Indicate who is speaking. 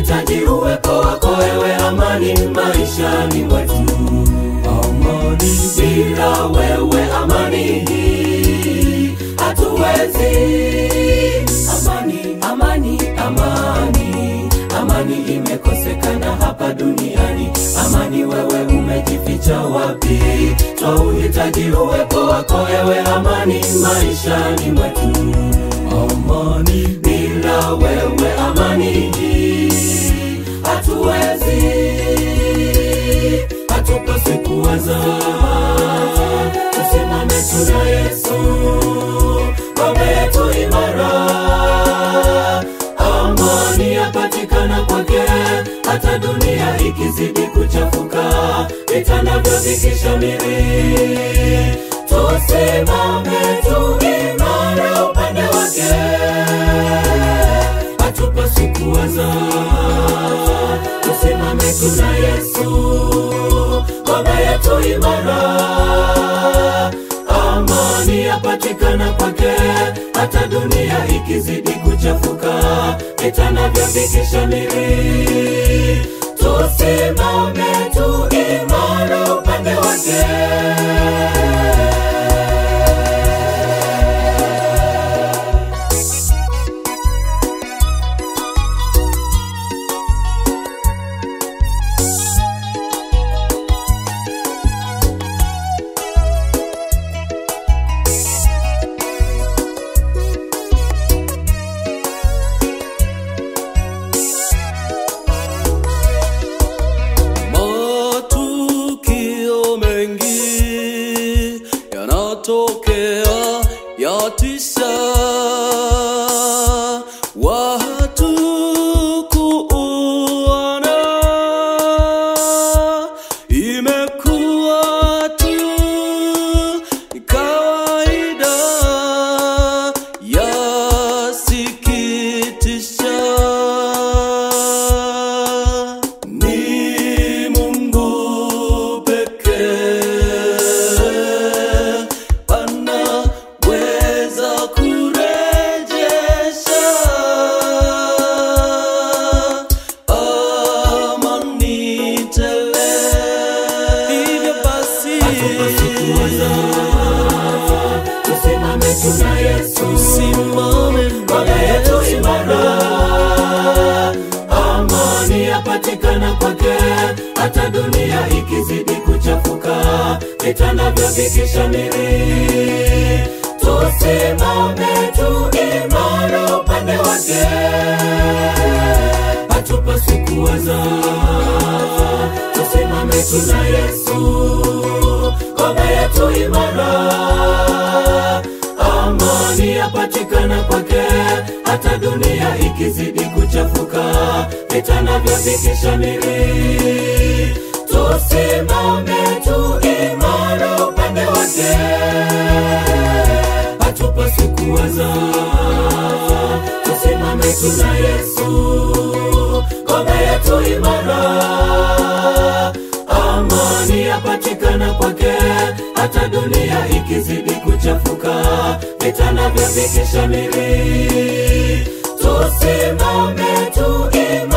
Speaker 1: Twahitaji uwepo wako ewe amani maishani mwetu. Amani, bila wewe amani hatuwezi. Amani, amani, amani, amani imekosekana hapa duniani. Amani, wewe umejificha wapi? Twahitaji uwepo wako ewe amani maishani mwetu. Amani, bila wewe amani hatuwezi. Hatupaswi kuwaza, tusimame tuna Yesu, ngome yetu imara. Amani yapatikana kwake, hata dunia ikizidi kuchafuka, vita navyo vikishamiri. Tusimame tu imara upande wake. Hatupaswi kuwaza, tusimame tuna Yesu, ngome yetu imara. Amani yapatikana kwake, hata dunia ikizidi kuchafuka, vita navyo vikishamiri. Tusimame tu imara upande wake.
Speaker 2: Yanatokea yatisha, watu kuuana, imekuwa tu ni kawaida, yasikitisha. Ni Mungu pekee
Speaker 1: tuna Yesu, simame ngome yetu imara. Amani yapatikana kwake, hata dunia ikizidi kuchafuka, vita navyo vikishamiri. Tusimame tu imara upande wake. Hatupaswi kuwaza, tusimame tuna Yesu, ngome yetu imara. Amani yapatikana kwake, hata dunia ikizidi kuchafuka, vita navyo vikishamiri. Tusimame tu imara upande wake. Hatupaswi kuwaza, tusimame tuna Yesu, ngome yetu imara. Amani yapatikana kwake, hata dunia ikizidi kuchafuka, vita navyo vikishamiri. Tusimame tu imara.